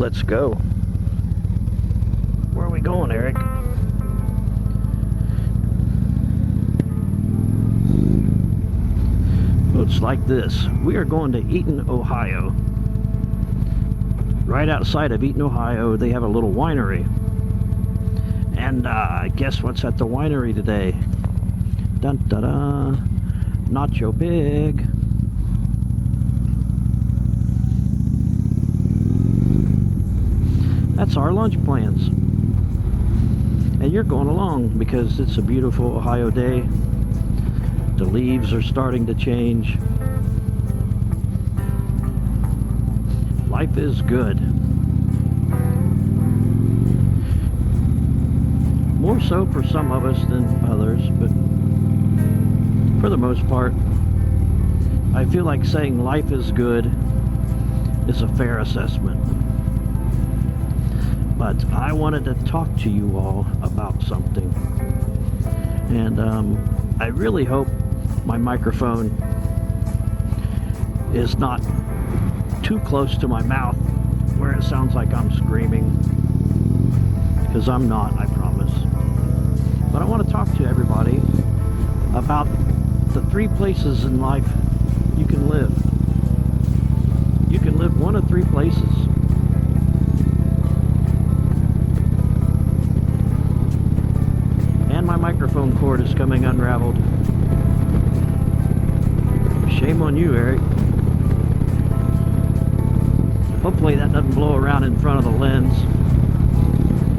let's go. Where are we going, Eric? Looks like this. We are going to Eaton, Ohio. Right outside of Eaton, Ohio, they have a little winery. And guess what's at the winery today? Dun da da! Nacho Pig. That's our lunch plans. And you're going along because it's a beautiful Ohio day. The leaves are starting to change. Life is good. More so for some of us than others, but for the most part, I feel like saying life is good is a fair assessment. But I wanted to talk to you all about something. And I really hope my microphone is not too close to my mouth where it sounds like I'm screaming, because I'm not, I promise. But I want to talk to everybody about the 3 places in life you can live. You can live one of 3 places. And my microphone cord is coming unraveled. Shame on you, Eric. Hopefully that doesn't blow around in front of the lens.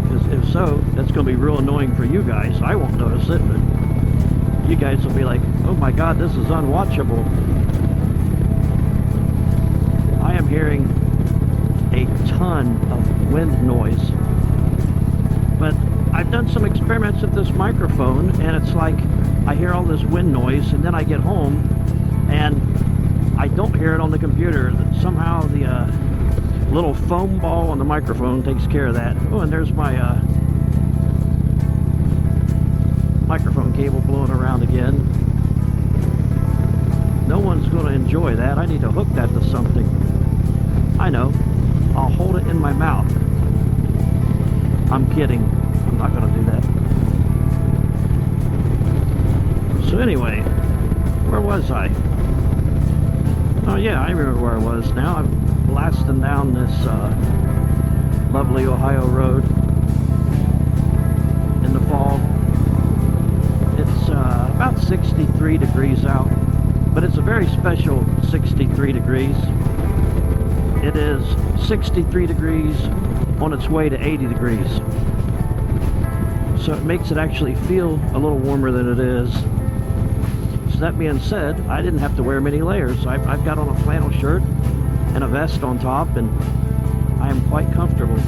Because if so, that's going to be real annoying for you guys. I won't notice it, but you guys will be like, oh my god, this is unwatchable. I am hearing a ton of wind noise. But I've done some experiments with this microphone, and it's like I hear all this wind noise, and then I get home, and I don't hear it on the computer. Somehow the little foam ball on the microphone takes care of that. Oh, and there's my microphone cable blowing around again. No one's going to enjoy that. I need to hook that to something. I know. I'll hold it in my mouth. I'm kidding. I'm not going to do that. So anyway, where was I? Oh yeah, I remember where I was now. I'm blasting down this lovely Ohio road in the fall. It's about 63 degrees out, but it's a very special 63 degrees. It is 63 degrees on its way to 80 degrees. So it makes it actually feel a little warmer than it is. So that being said, I didn't have to wear many layers. I've got on a flannel shirt and a vest on top, and I am quite comfortable.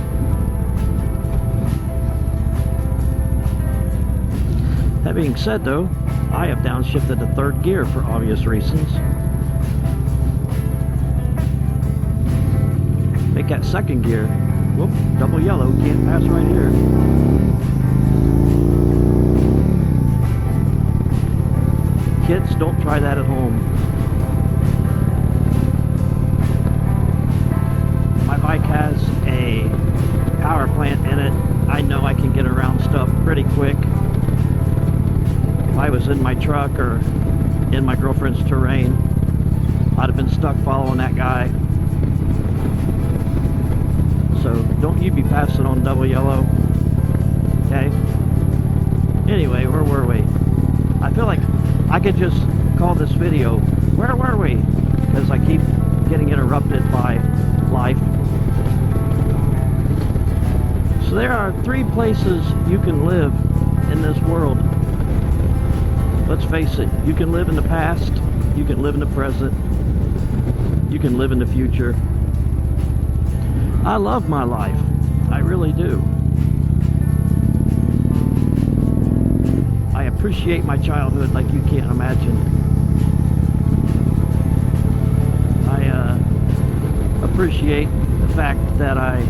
That being said though, I have downshifted to 3rd gear for obvious reasons. Make that 2nd gear. Whoop, double yellow, can't pass right here. Kids, don't try that at home. My bike has a power plant in it. I know I can get around stuff pretty quick. If I was in my truck or in my girlfriend's terrain, I'd have been stuck following that guy. So don't you be passing on double yellow. Okay? Anyway, where were we? I feel like I could just call this video, where were we? Because I keep getting interrupted by life. So there are 3 places you can live in this world. Let's face it, you can live in the past, you can live in the present, you can live in the future. I love my life. I really do. I appreciate my childhood like you can't imagine. I appreciate the fact that I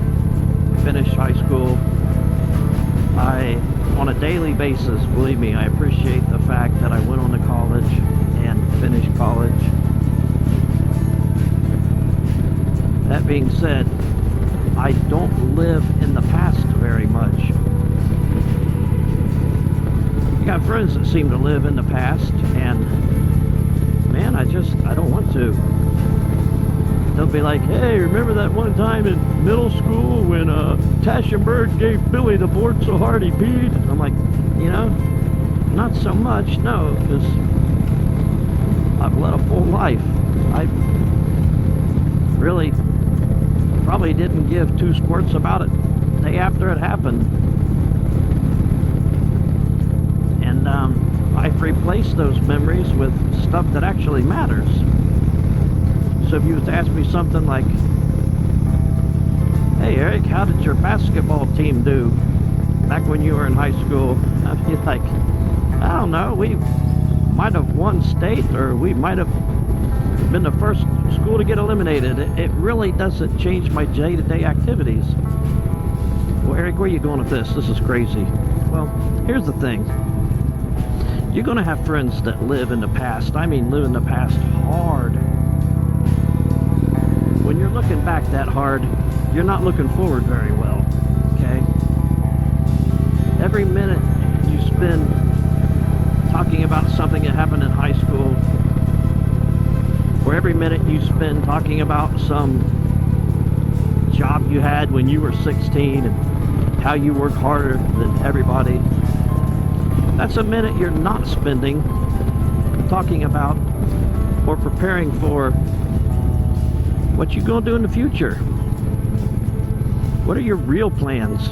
finished high school. On a daily basis, believe me, I appreciate the fact that I went on to college and finished college. That being said, I don't live in the past very much. You got friends that seem to live in the past, and man, I don't want to. They'll be like, hey, remember that one time in middle school when Tashenberg gave Billy the board so hard he peed? I'm like, not so much, no, because I've led a full life. I really probably didn't give two squirts about it the day after it happened. And I've replaced those memories with stuff that actually matters. So if you was to ask me something like, hey Eric, how did your basketball team do back when you were in high school? I'd be like, I don't know, we might have won state, or we might have been the first school to get eliminated. It really doesn't change my day-to-day activities. Well, Eric, where are you going with this? This is crazy. Well, here's the thing. You're going to have friends that live in the past. I mean, live in the past hard. When you're looking back that hard, you're not looking forward very well, okay? Every minute you spend talking about something that happened in high school, or every minute you spend talking about some job you had when you were 16 and how you work harder than everybody, that's a minute you're not spending talking about or preparing for what you gonna do in the future. What are your real plans?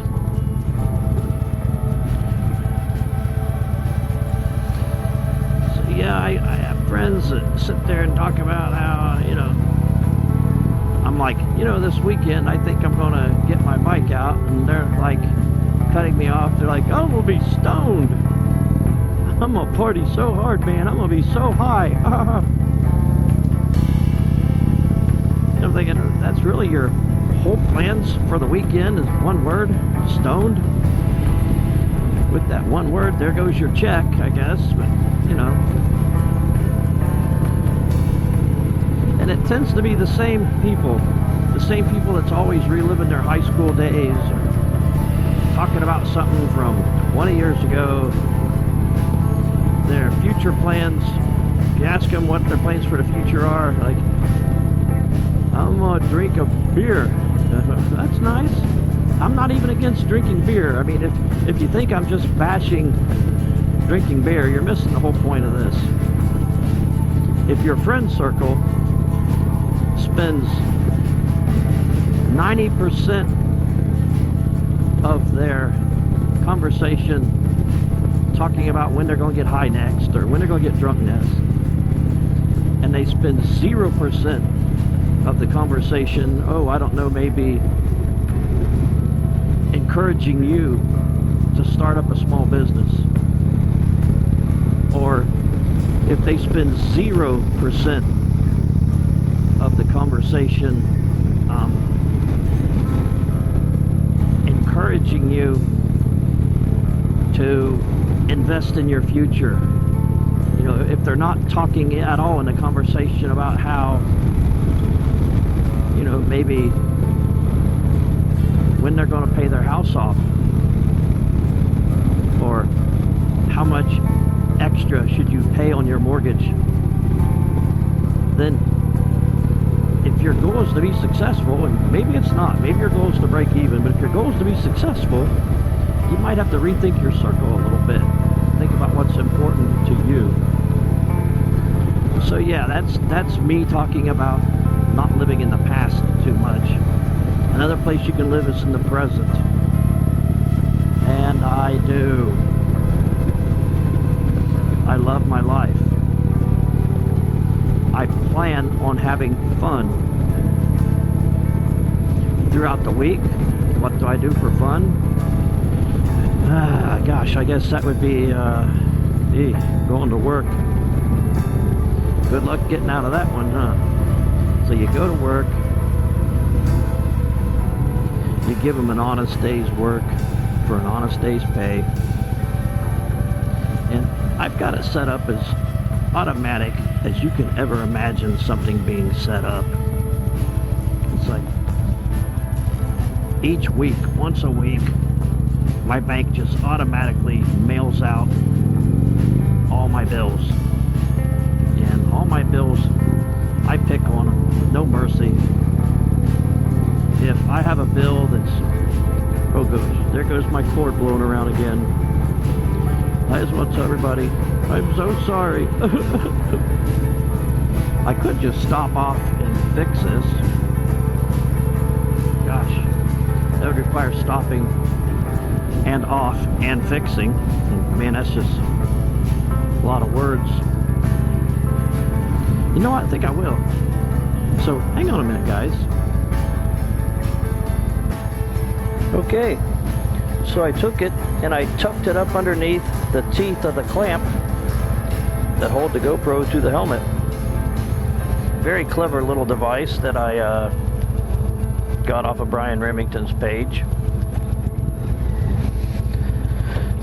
So yeah, I have friends that sit there and talk about how, I'm like, this weekend I think I'm gonna get my bike out, and they're like cutting me off. They're like, oh, we'll be stoned. I'm gonna party so hard, man. I'm gonna be so high. I'm thinking, that's really your whole plans for the weekend is one word, stoned? With that one word, there goes your check, I guess, but, And it tends to be the same people that's always reliving their high school days, or talking about something from 20 years ago, their future plans. If you ask them what their plans for the future are, like, I'm gonna drink a beer. That's nice. I'm not even against drinking beer. I mean, if you think I'm just bashing drinking beer, you're missing the whole point of this. If your friend circle spends 90% of their conversation talking about when they're going to get high next or when they're going to get drunk next, and they spend 0% of the conversation, I don't know, maybe encouraging you to start up a small business, or if they spend 0% of the conversation encouraging you to invest in your future, if they're not talking at all in the conversation about how, maybe when they're going to pay their house off, or how much extra should you pay on your mortgage, then if your goal is to be successful, and maybe it's not, maybe your goal is to break even, but if your goal is to be successful, you might have to rethink your circle a little bit. Think about what's important to you. So yeah, that's me talking about not living in the past too much. Another place you can live is in the present. And I do. I love my life. I plan on having fun throughout the week. What do I do for fun? Gosh, I guess that would be going to work. Good luck getting out of that one, huh? So you go to work, you give them an honest day's work for an honest day's pay, and I've got it set up as automatic as you can ever imagine something being set up. It's like, each week, once a week, my bank just automatically mails out all my bills. And all my bills, I pick on them with no mercy. If I have a bill that's, oh gosh, there goes my cord blowing around again. I just want to tell everybody, I'm so sorry. I could just stop off and fix this. Gosh, that would require stopping and off and fixing. And man, that's just a lot of words. You know what? I think I will. So hang on a minute, guys. Okay, so I took it and I tucked it up underneath the teeth of the clamp that hold the GoPro to the helmet. Very clever little device that I got off of Brian Remington's page.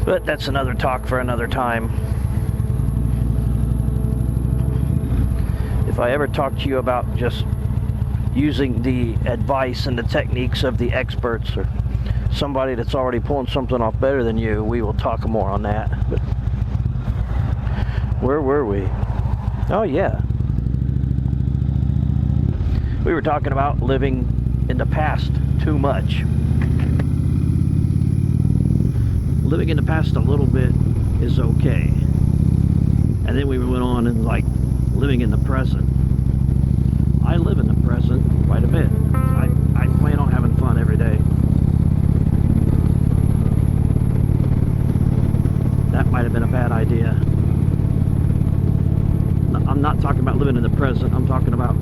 But that's another talk for another time. If I ever talk to you about just using the advice and the techniques of the experts or somebody that's already pulling something off better than you, we will talk more on that. But where were we? Oh yeah. We were talking about living in the past too much. Living in the past a little bit is okay. And then we went on and like living in the present. I live in the present quite a bit. I plan on having fun every day. That might have been a bad idea. I'm not talking about living in the present. I'm talking about,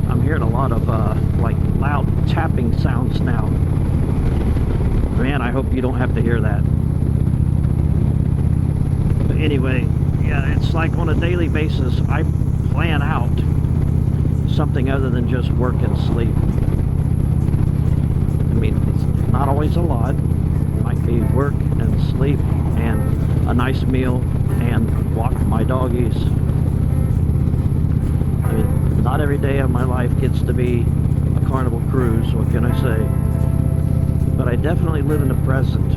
I'm hearing a lot of like loud tapping sounds now. Man, I hope you don't have to hear that. But anyway, yeah, it's like on a daily basis, I plan out something other than just work and sleep. I mean, it's not always a lot. It might be work and sleep and a nice meal and walk my doggies. I mean, not every day of my life gets to be a carnival cruise, what can I say? But I definitely live in the present.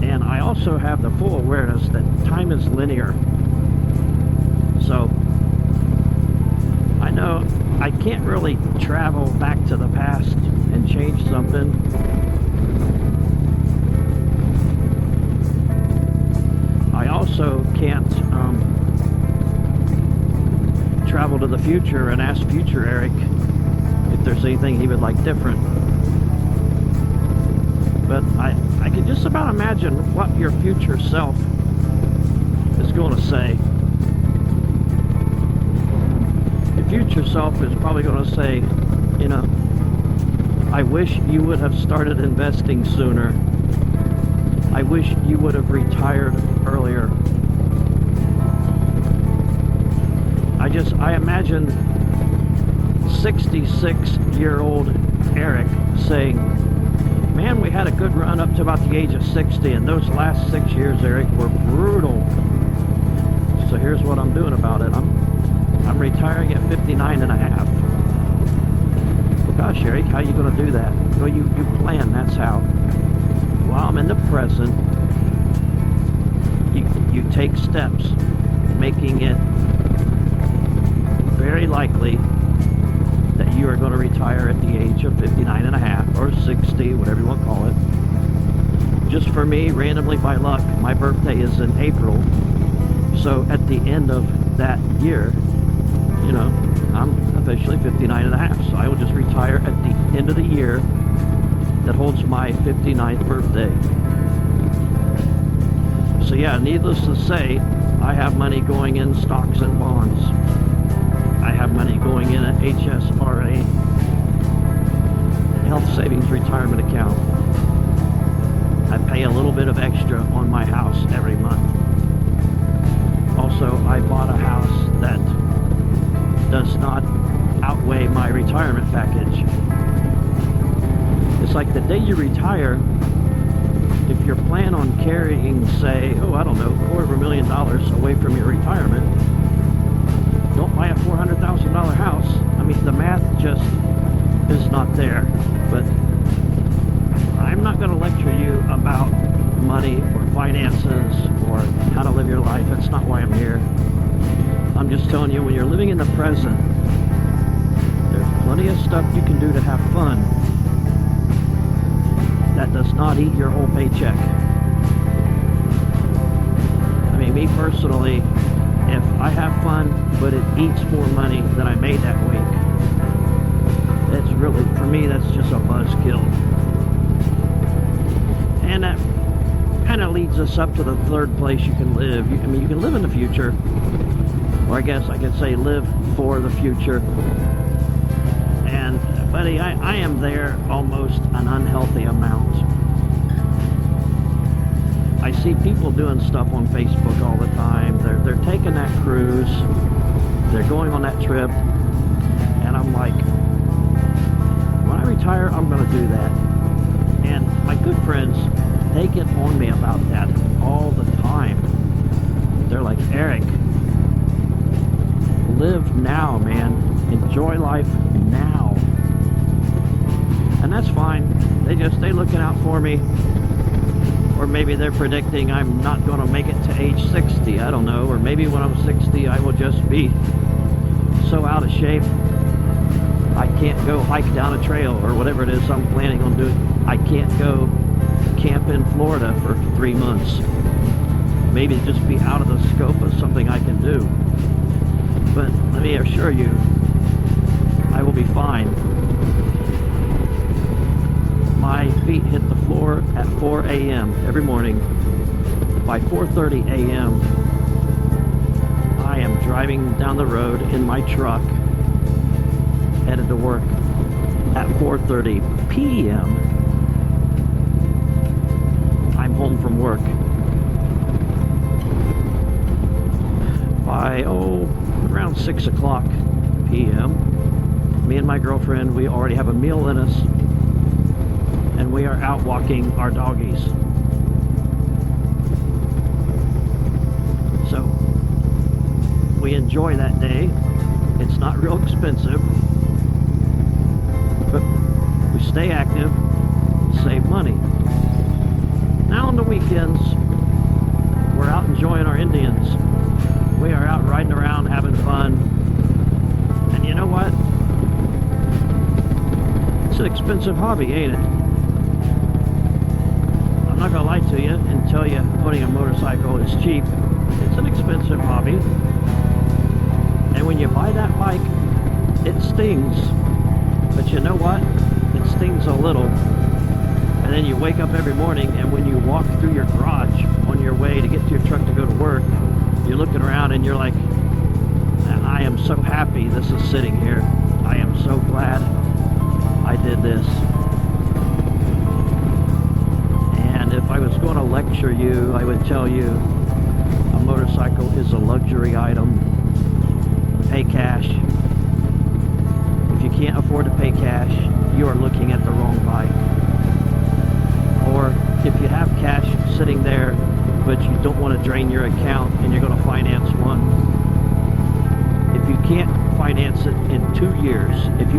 And I also have the full awareness that time is linear. So, I know I can't really travel back to the past and change something. I also can't travel to the future and ask future Eric if there's anything he would like different. But I can just about imagine what your future self is going to say. Your future self is probably going to say, you know, I wish you would have started investing sooner. I wish you would have retired earlier. I imagine 66-year-old Eric saying, man, we had a good run up to about the age of 60, and those last 6 years, Eric, were brutal. So here's what I'm doing about it. I'm retiring at 59 and a half. Well, gosh, Eric, how are you going to do that? Well, you plan, that's how. While I'm in the present, you take steps, making it very likely that you are going to retire at the age of 59 and a half or 60, whatever you want to call it. Just for me, randomly by luck, my birthday is in April. So at the end of that year, you know, I'm officially 59 and a half. So I will just retire at the end of the year that holds my 59th birthday. So yeah, needless to say, I have money going in stocks and bonds. I have money going in an HSRA, Health Savings Retirement Account. I pay a little bit of extra on my house every month. Also, I bought a house that does not outweigh my retirement package. It's like the day you retire, if you're planning on carrying, say, I don't know, $250,000 away from your retirement, don't buy a $400,000 house. I mean, the math just is not there. But not going to lecture you about money or finances or how to live your life. That's not why I'm here. I'm just telling you, when you're living in the present, there's plenty of stuff you can do to have fun that does not eat your whole paycheck. I mean, me personally, if I have fun, but it eats more money than I made that week, it's really, for me, that's just a buzzkill. And that kind of leads us up to the third place you can live. I mean, you can live in the future, or I guess I could say live for the future. And, buddy, I am there almost an unhealthy amount. I see people doing stuff on Facebook all the time. They're taking that cruise. They're going on that trip. And I'm like, when I retire, I'm going to do that. And my good friends, they get on me about that all the time. They're like, Eric, live now, man. Enjoy life now. And that's fine. They stay looking out for me. Or maybe they're predicting I'm not going to make it to age 60. I don't know. Or maybe when I'm 60, I will just be so out of shape I can't go hike down a trail or whatever it is I'm planning on doing. I can't go camp in Florida for 3 months. Maybe just be out of the scope of something I can do. But let me assure you, I will be fine. My feet hit the floor at 4 a.m. every morning. By 4:30 a.m., I am driving down the road in my truck, headed to work. At 4:30 p.m., I'm home from work. By, around 6 o'clock p.m., me and my girlfriend, we already have a meal in us, and we are out walking our doggies. So, we enjoy that day. It's not real expensive, but we stay active, save money. Now on the weekends, we're out enjoying our Indians. We are out riding around, having fun. And you know what? It's an expensive hobby, ain't it? I'm not gonna lie to you and tell you owning a motorcycle is cheap. It's an expensive hobby. And when you buy that bike, it stings. But you know what? It stings a little. And then you wake up every morning, and when you walk through your garage on your way to get to your truck to go to work, you're looking around and you're like, I am so happy this is sitting here. I am so glad I did this. And if I was going to lecture you, I would tell you a motorcycle is a luxury item. Pay cash. If you can't afford to pay cash, you are looking at the wrong bike. Or if you have cash sitting there, but you don't want to drain your account and you're going to finance one, if you can't finance it in 2 years, if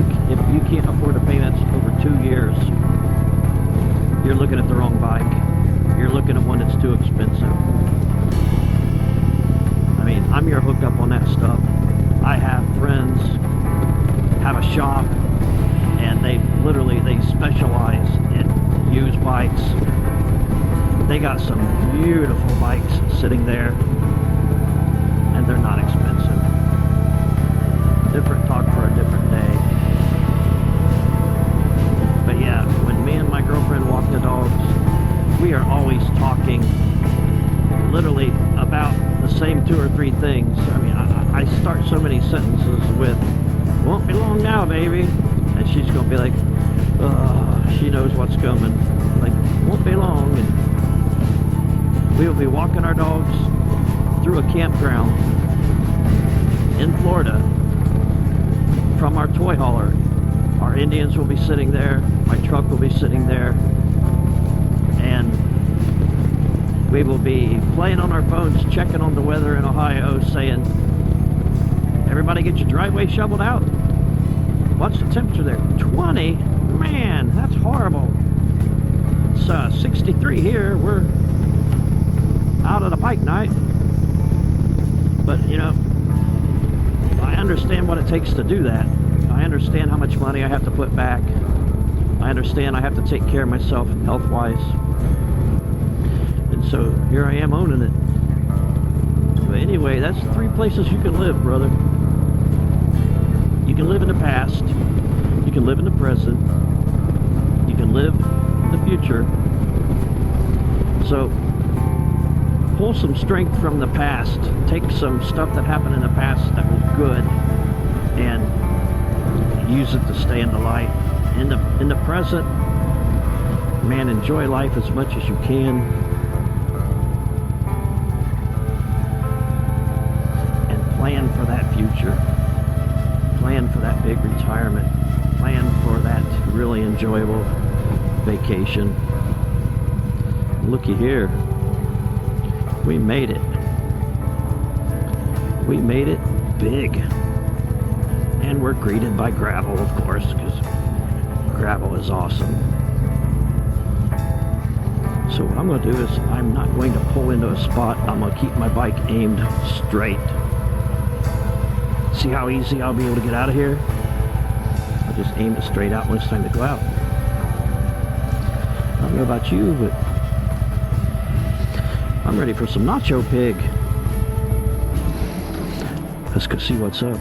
you can't afford the payments over 2 years, you're looking at the wrong bike. You're looking at one that's too expensive. I mean, I'm your hookup on that stuff. I have friends have a shop, and they specialize in used bikes. They got some beautiful bikes sitting there, and they're not expensive. Different talk for a different day. But yeah, when me and my girlfriend walk the dogs, we are always talking literally about the same 2 or 3 things. I mean, I start so many sentences with, won't be long now, baby. And she's going to be like, she knows what's coming. Like, won't be long. And we will be walking our dogs through a campground in Florida from our toy hauler. Our Indians will be sitting there. My truck will be sitting there. And we will be playing on our phones, checking on the weather in Ohio, saying, everybody get your driveway shoveled out. What's the temperature there? 20? Man, that's horrible. It's 63 here. We're out of the bike night. But, you know, I understand what it takes to do that. I understand how much money I have to put back. I understand I have to take care of myself health-wise. And so here I am owning it. But anyway, that's 3 places you can live, brother. You can live in the past. You can live in the present. You can live in the future. So pull some strength from the past. Take some stuff that happened in the past that was good and use it to stay in the light. In the present, man, enjoy life as much as you can. And plan for that future. Plan for that big retirement. Plan for that really enjoyable vacation. Looky here. We made it. We made it big. And we're greeted by gravel, of course, because gravel is awesome. So what I'm going to do is I'm not going to pull into a spot. I'm going to keep my bike aimed straight. See how easy I'll be able to get out of here? I'll just aim it straight out when it's time to go out. I don't know about you, but I'm ready for some Nacho Pig. Let's go see what's up.